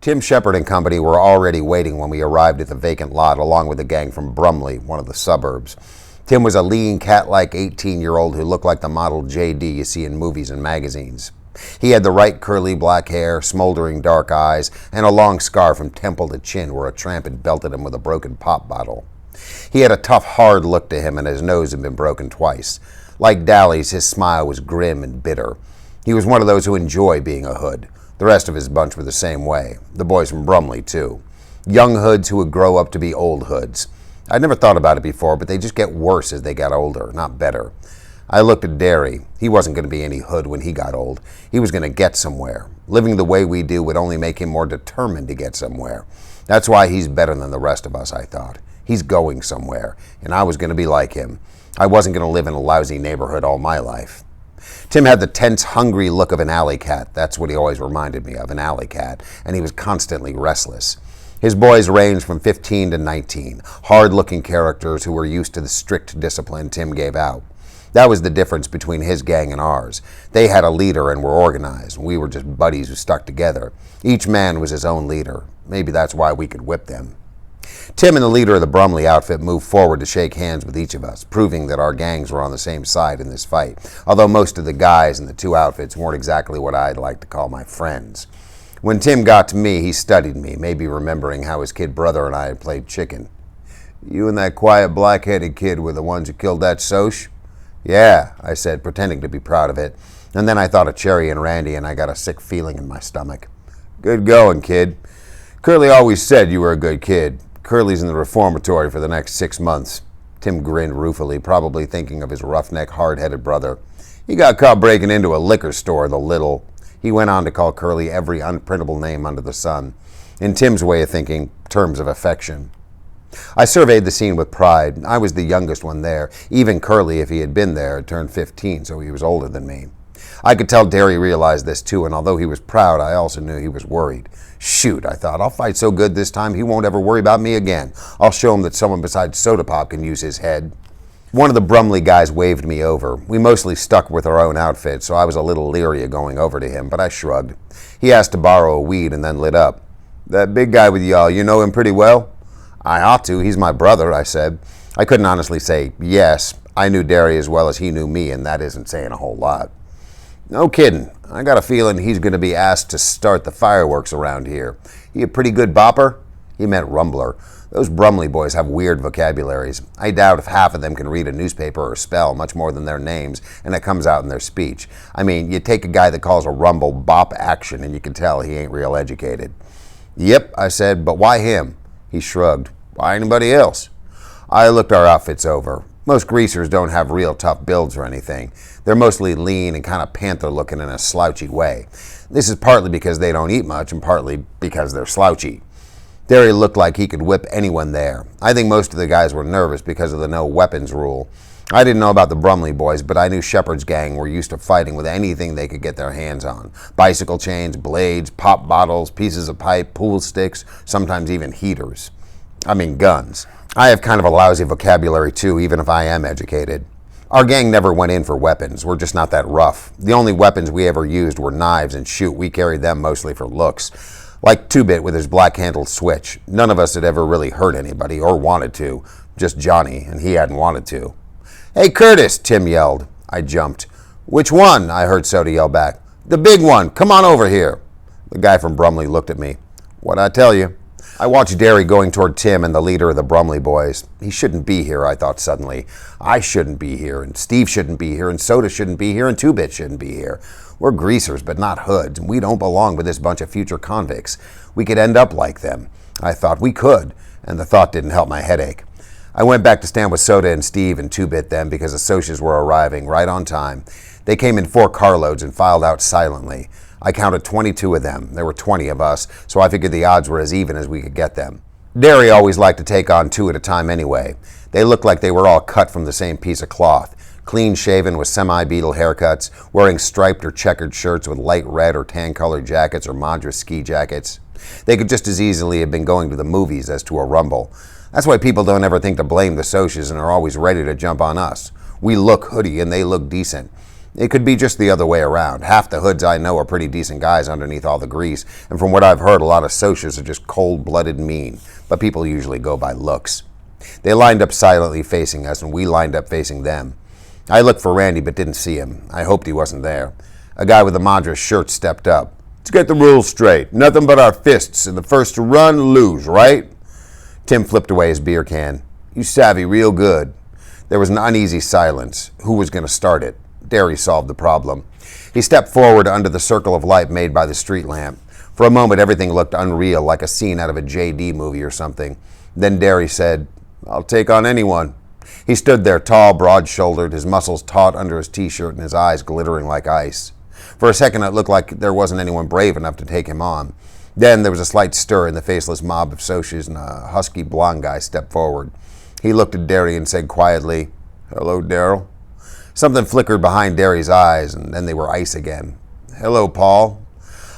Tim Shepard and company were already waiting when we arrived at the vacant lot, along with a gang from Brumley, one of the suburbs. Tim was a lean, cat-like 18-year-old who looked like the model J.D. you see in movies and magazines. He had the right curly black hair, smoldering dark eyes, and a long scar from temple to chin where a tramp had belted him with a broken pop bottle. He had a tough, hard look to him, and his nose had been broken twice. Like Dally's, his smile was grim and bitter. He was one of those who enjoy being a hood. The rest of his bunch were the same way. The boys from Brumley, too. Young hoods who would grow up to be old hoods. I'd never thought about it before, but they just get worse as they got older, not better. I looked at Derry. He wasn't going to be any hood when he got old. He was going to get somewhere. Living the way we do would only make him more determined to get somewhere. That's why he's better than the rest of us, I thought. He's going somewhere, and I was going to be like him. I wasn't going to live in a lousy neighborhood all my life. Tim had the tense, hungry look of an alley cat. That's what he always reminded me of, an alley cat, and he was constantly restless. His boys ranged from 15 to 19, hard-looking characters who were used to the strict discipline Tim gave out. That was the difference between his gang and ours. They had a leader and were organized. We were just buddies who stuck together. Each man was his own leader. Maybe that's why we could whip them. Tim and the leader of the Brumley outfit moved forward to shake hands with each of us, proving that our gangs were on the same side in this fight, although most of the guys in the two outfits weren't exactly what I'd like to call my friends. When Tim got to me, he studied me, maybe remembering how his kid brother and I had played chicken. "You and that quiet black-headed kid were the ones who killed that Soch?" "Yeah," I said, pretending to be proud of it, and then I thought of Cherry and Randy, and I got a sick feeling in my stomach. "Good going, kid. Curly always said you were a good kid. Curly's in the reformatory for the next 6 months. Tim grinned ruefully, probably thinking of his roughneck, hard-headed brother. "He got caught breaking into a liquor store, the little." He went on to call Curly every unprintable name under the sun. In Tim's way of thinking, terms of affection. I surveyed the scene with pride. I was the youngest one there. Even Curly, if he had been there, had turned 15, so he was older than me. I could tell Derry realized this too, and although he was proud, I also knew he was worried. Shoot, I thought, I'll fight so good this time he won't ever worry about me again. I'll show him that someone besides Soda Pop can use his head. One of the Brumley guys waved me over. We mostly stuck with our own outfits, so I was a little leery of going over to him, but I shrugged. He asked to borrow a weed and then lit up. "That big guy with y'all, you know him pretty well?" "I ought to. He's my brother," I said. I couldn't honestly say yes. I knew Derry as well as he knew me, and that isn't saying a whole lot. "No kidding. I got a feeling he's going to be asked to start the fireworks around here. He a pretty good bopper?" He meant rumbler. Those Brumley boys have weird vocabularies. I doubt if half of them can read a newspaper or spell, much more than their names, and it comes out in their speech. I mean, you take a guy that calls a rumble bop action, and you can tell he ain't real educated. "Yep," I said, "but why him?" He shrugged. "Why anybody else?" I looked our outfits over. Most greasers don't have real tough builds or anything. They're mostly lean and kind of panther-looking in a slouchy way. This is partly because they don't eat much and partly because they're slouchy. Derry looked like he could whip anyone there. I think most of the guys were nervous because of the no weapons rule. I didn't know about the Brumley boys, but I knew Shepard's gang were used to fighting with anything they could get their hands on. Bicycle chains, blades, pop bottles, pieces of pipe, pool sticks, sometimes even heaters. I mean guns. I have kind of a lousy vocabulary too, even if I am educated. Our gang never went in for weapons. We're just not that rough. The only weapons we ever used were knives and shoot. We carried them mostly for looks. Like Two-Bit with his black-handled switch. None of us had ever really hurt anybody or wanted to. Just Johnny, and he hadn't wanted to. "Hey, Curtis," Tim yelled. I jumped. "Which one?" I heard Soda yell back. "The big one. Come on over here." The guy from Brumley looked at me. "What'd I tell you?" I watched Derry going toward Tim and the leader of the Brumley boys. He shouldn't be here, I thought suddenly. I shouldn't be here, and Steve shouldn't be here, and Soda shouldn't be here, and Two-Bit shouldn't be here. We're greasers, but not hoods, and we don't belong with this bunch of future convicts. We could end up like them. I thought we could, and the thought didn't help my headache. I went back to stand with Soda and Steve and Two-Bit then because the Socs were arriving right on time. They came in 4 carloads and filed out silently. I counted 22 of them. There were 20 of us, so I figured the odds were as even as we could get them. Derry always liked to take on 2 at a time anyway. They looked like they were all cut from the same piece of cloth. Clean-shaven with semi-beetle haircuts, wearing striped or checkered shirts with light red or tan-colored jackets or Madras ski jackets. They could just as easily have been going to the movies as to a rumble. That's why people don't ever think to blame the Socs and are always ready to jump on us. We look hoodie and they look decent. It could be just the other way around. Half the hoods I know are pretty decent guys underneath all the grease, and from what I've heard, a lot of socials are just cold-blooded mean, but people usually go by looks. They lined up silently facing us, and we lined up facing them. I looked for Randy but didn't see him. I hoped he wasn't there. A guy with a Madras shirt stepped up. Let's get the rules straight. Nothing but our fists, and the first to run, lose, right? Tim flipped away his beer can. You savvy real good. There was an uneasy silence. Who was going to start it? Derry solved the problem. He stepped forward under the circle of light made by the street lamp. For a moment, everything looked unreal, like a scene out of a J.D. movie or something. Then Derry said, I'll take on anyone. He stood there, tall, broad-shouldered, his muscles taut under his T-shirt and his eyes glittering like ice. For a second, it looked like there wasn't anyone brave enough to take him on. Then there was a slight stir in the faceless mob of socios, and a husky blonde guy stepped forward. He looked at Derry and said quietly, Hello, Daryl. Something flickered behind Derry's eyes, and then they were ice again. Hello, Paul.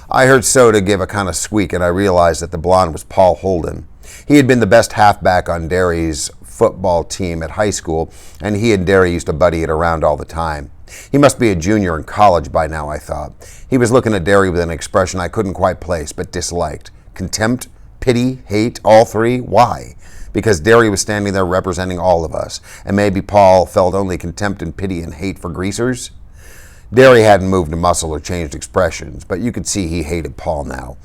I heard Soda give a kind of squeak, and I realized that the blonde was Paul Holden. He had been the best halfback on Derry's football team at high school, and he and Derry used to buddy it around all the time. He must be a junior in college by now, I thought. He was looking at Derry with an expression I couldn't quite place, but disliked. Contempt, pity, hate, all three? Why? Because Derry was standing there representing all of us, and maybe Paul felt only contempt and pity and hate for greasers? Derry hadn't moved a muscle or changed expressions, but you could see he hated Paul now.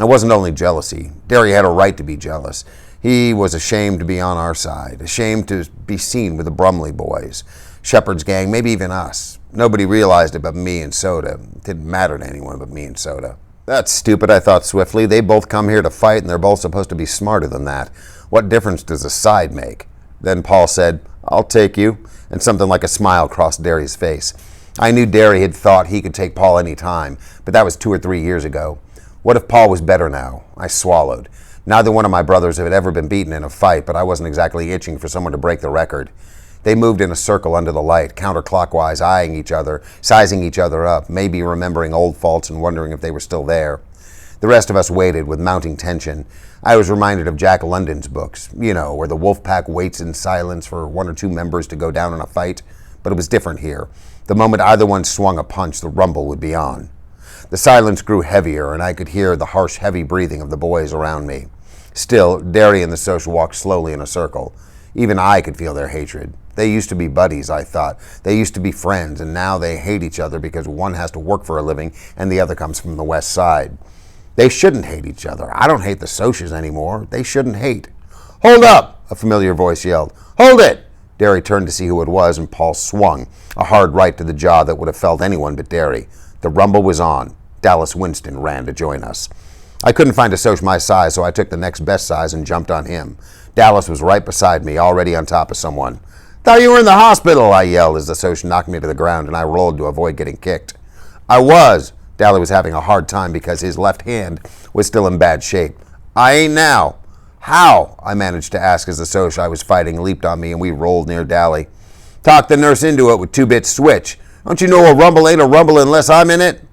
It wasn't only jealousy. Derry had a right to be jealous. He was ashamed to be on our side, ashamed to be seen with the Brumley boys, Shepard's gang, maybe even us. Nobody realized it but me and Soda. It didn't matter to anyone but me and Soda. That's stupid, I thought swiftly. They both come here to fight, and they're both supposed to be smarter than that. What difference does a side make? Then Paul said, I'll take you, and something like a smile crossed Derry's face. I knew Derry had thought he could take Paul any time, but that was 2 or 3 years ago. What if Paul was better now? I swallowed. Neither one of my brothers had ever been beaten in a fight, but I wasn't exactly itching for someone to break the record. They moved in a circle under the light, counterclockwise, eyeing each other, sizing each other up, maybe remembering old faults and wondering if they were still there. The rest of us waited with mounting tension. I was reminded of Jack London's books, where the wolf pack waits in silence for 1 or 2 members to go down in a fight. But it was different here. The moment either one swung a punch, the rumble would be on. The silence grew heavier, and I could hear the harsh, heavy breathing of the boys around me. Still, Derry and the social walked slowly in a circle. Even I could feel their hatred. They used to be buddies, I thought. They used to be friends, and now they hate each other because one has to work for a living and the other comes from the west side. They shouldn't hate each other. I don't hate the socios anymore. They shouldn't hate. Hold up, a familiar voice yelled. Hold it! Derry turned to see who it was, and Paul swung, a hard right to the jaw that would have felled anyone but Derry. The rumble was on. Dallas Winston ran to join us. I couldn't find a soc my size, so I took the next best size and jumped on him. Dallas was right beside me, already on top of someone. Thought you were in the hospital, I yelled as the soc knocked me to the ground, and I rolled to avoid getting kicked. I was. Dally was having a hard time because his left hand was still in bad shape. I ain't now. How? I managed to ask as the soc I was fighting leaped on me and we rolled near Dally. Talk the nurse into it with 2-bit switch. Don't you know a rumble ain't a rumble unless I'm in it?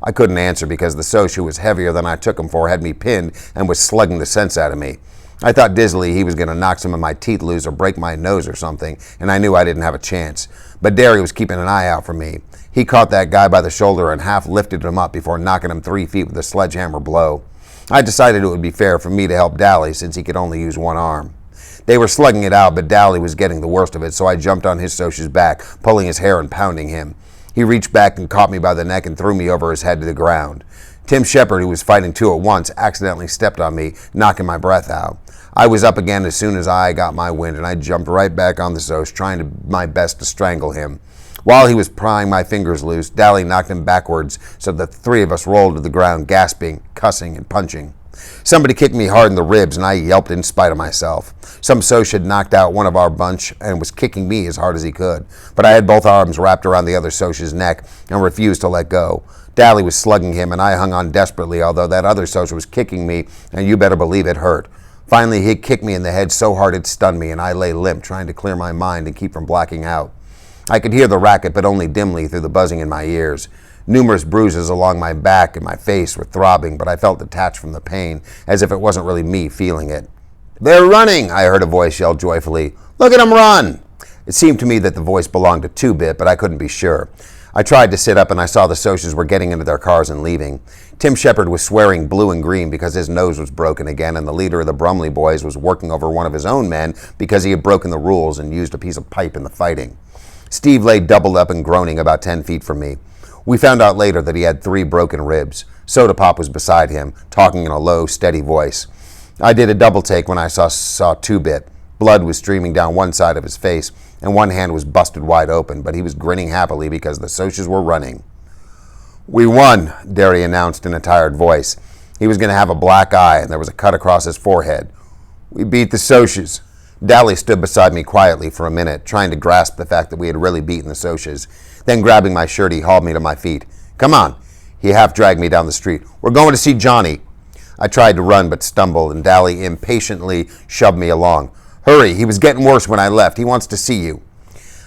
I couldn't answer because the soc, who was heavier than I took him for, had me pinned and was slugging the sense out of me. I thought dizzily he was going to knock some of my teeth loose or break my nose or something, and I knew I didn't have a chance. But Derry was keeping an eye out for me. He caught that guy by the shoulder and half lifted him up before knocking him 3 feet with a sledgehammer blow. I decided it would be fair for me to help Dally since he could only use one arm. They were slugging it out, but Dally was getting the worst of it, so I jumped on his soci's back, pulling his hair and pounding him. He reached back and caught me by the neck and threw me over his head to the ground. Tim Shepard, who was fighting 2 at once, accidentally stepped on me, knocking my breath out. I was up again as soon as I got my wind, and I jumped right back on the soc, trying my best to strangle him. While he was prying my fingers loose, Dally knocked him backwards so the 3 of us rolled to the ground, gasping, cussing, and punching. Somebody kicked me hard in the ribs, and I yelped in spite of myself. Some soc had knocked out one of our bunch and was kicking me as hard as he could, but I had both arms wrapped around the other soci's neck and refused to let go. Dally was slugging him, and I hung on desperately, although that other soc was kicking me, and you better believe it hurt. Finally, he kicked me in the head so hard it stunned me, and I lay limp, trying to clear my mind and keep from blacking out. I could hear the racket, but only dimly through the buzzing in my ears. Numerous bruises along my back and my face were throbbing, but I felt detached from the pain, as if it wasn't really me feeling it. They're running, I heard a voice yell joyfully. Look at them run! It seemed to me that the voice belonged to 2-Bit, but I couldn't be sure. I tried to sit up and I saw the Socs were getting into their cars and leaving. Tim Shepard was swearing blue and green because his nose was broken again, and the leader of the Brumley boys was working over one of his own men because he had broken the rules and used a piece of pipe in the fighting. Steve lay doubled up and groaning about 10 feet from me. We found out later that he had 3 broken ribs. Soda Pop was beside him, talking in a low, steady voice. I did a double take when I saw Two-Bit. Blood was streaming down one side of his face, and one hand was busted wide open, but he was grinning happily because the Socs were running. "We won," Derry announced in a tired voice. He was going to have a black eye, and there was a cut across his forehead. "We beat the Socs." Dally stood beside me quietly for a minute, trying to grasp the fact that we had really beaten the Socs. Then, grabbing my shirt, he hauled me to my feet. "Come on." He half-dragged me down the street. "We're going to see Johnny." I tried to run but stumbled, and Dally impatiently shoved me along. "Hurry, he was getting worse when I left. He wants to see you."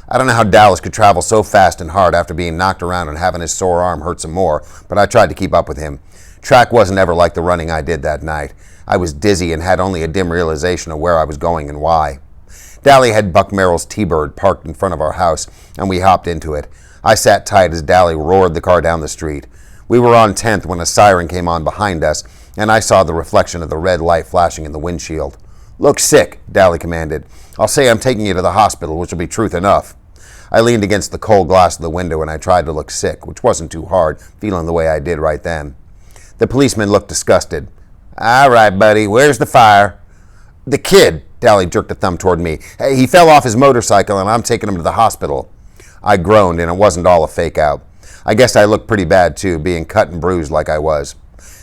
I don't know how Dallas could travel so fast and hard after being knocked around and having his sore arm hurt some more, but I tried to keep up with him. Track wasn't ever like the running I did that night. I was dizzy and had only a dim realization of where I was going and why. Dally had Buck Merrill's T-Bird parked in front of our house, and we hopped into it. I sat tight as Dally roared the car down the street. We were on 10th when a siren came on behind us, and I saw the reflection of the red light flashing in the windshield. "Look sick," Dally commanded. "I'll say I'm taking you to the hospital, which will be truth enough." I leaned against the cold glass of the window and I tried to look sick, which wasn't too hard, feeling the way I did right then. The policeman looked disgusted. "All right, buddy, where's the fire?" "The kid," Dally jerked a thumb toward me. "Hey, he fell off his motorcycle and I'm taking him to the hospital." I groaned, and it wasn't all a fake out. I guess I looked pretty bad too, being cut and bruised like I was.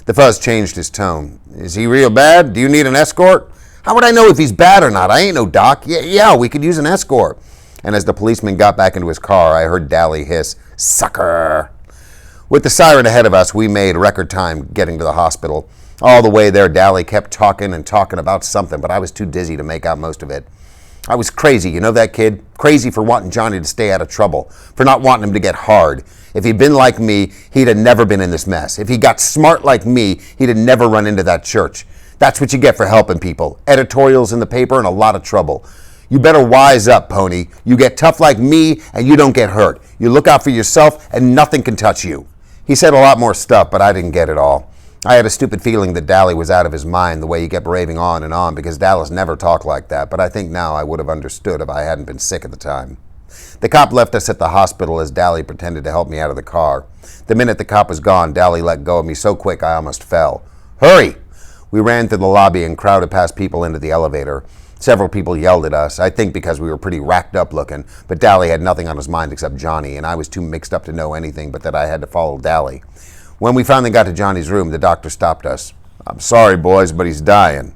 The fuzz changed his tone. "Is he real bad? Do you need an escort?" "How would I know if he's bad or not? I ain't no doc." Yeah, we could use an escort." And as the policeman got back into his car, I heard Dally hiss, "Sucker!" With the siren ahead of us, we made record time getting to the hospital. All the way there, Dally kept talking and talking about something, but I was too dizzy to make out most of it. I was crazy, you know that kid? Crazy for wanting Johnny to stay out of trouble, for not wanting him to get hard. If he'd been like me, he'd have never been in this mess. If he got smart like me, he'd have never run into that church. That's what you get for helping people. Editorials in the paper and a lot of trouble. You better wise up, Pony. You get tough like me and you don't get hurt. You look out for yourself and nothing can touch you. He said a lot more stuff, but I didn't get it all. I had a stupid feeling that Dally was out of his mind the way he kept raving on and on because Dallas never talked like that, but I think now I would have understood if I hadn't been sick at the time. The cop left us at the hospital as Dally pretended to help me out of the car. The minute the cop was gone, Dally let go of me so quick I almost fell. "Hurry!" We ran through the lobby and crowded past people into the elevator. Several people yelled at us, I think because we were pretty racked up looking, but Dally had nothing on his mind except Johnny, and I was too mixed up to know anything but that I had to follow Dally. When we finally got to Johnny's room, the doctor stopped us. "I'm sorry, boys, but he's dying."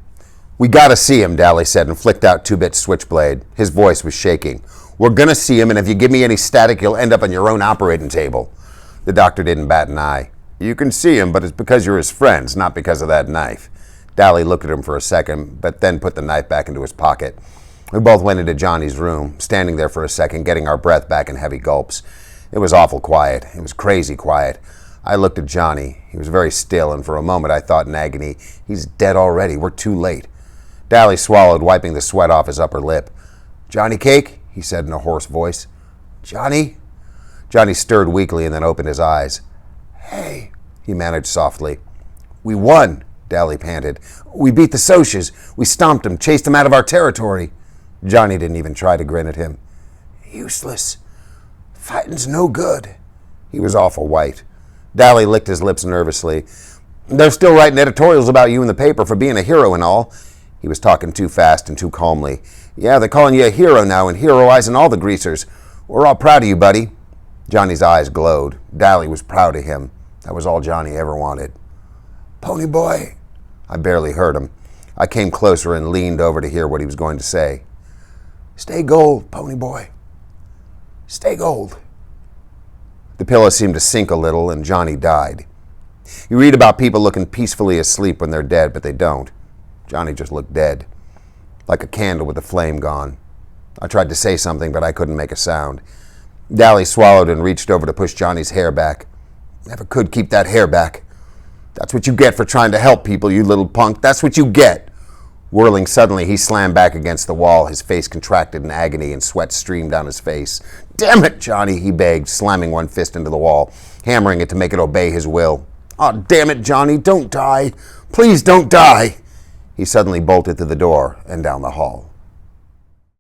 "We gotta see him," Dally said and flicked out Two-Bit's switchblade. His voice was shaking. "We're gonna see him, and if you give me any static, you'll end up on your own operating table." The doctor didn't bat an eye. "You can see him, but it's because you're his friends, not because of that knife." Dally looked at him for a second, but then put the knife back into his pocket. We both went into Johnny's room, standing there for a second, getting our breath back in heavy gulps. It was awful quiet. It was crazy quiet. I looked at Johnny. He was very still, and for a moment I thought in agony, "He's dead already. We're too late." Dally swallowed, wiping the sweat off his upper lip. "Johnny Cake?" he said in a hoarse voice. "Johnny?" Johnny stirred weakly and then opened his eyes. "Hey," he managed softly. "We won," Dally panted. "We beat the Socs. We stomped them, chased them out of our territory." Johnny didn't even try to grin at him. "Useless. Fighting's no good." He was awful white. Dally licked his lips nervously. "They're still writing editorials about you in the paper for being a hero and all." He was talking too fast and too calmly. "Yeah, they're calling you a hero now and heroizing all the greasers. We're all proud of you, buddy." Johnny's eyes glowed. Dally was proud of him. That was all Johnny ever wanted. "Pony boy." I barely heard him. I came closer and leaned over to hear what he was going to say. "Stay gold, Pony boy. Stay gold." The pillow seemed to sink a little, and Johnny died. You read about people looking peacefully asleep when they're dead, but they don't. Johnny just looked dead, like a candle with the flame gone. I tried to say something, but I couldn't make a sound. Dally swallowed and reached over to push Johnny's hair back. "Never could keep that hair back. That's what you get for trying to help people, you little punk. That's what you get." Whirling suddenly, he slammed back against the wall, his face contracted in agony and sweat streamed down his face. "Damn it, Johnny," he begged, slamming one fist into the wall, hammering it to make it obey his will. "Oh, damn it, Johnny, don't die. Please don't die." He suddenly bolted to the door and down the hall.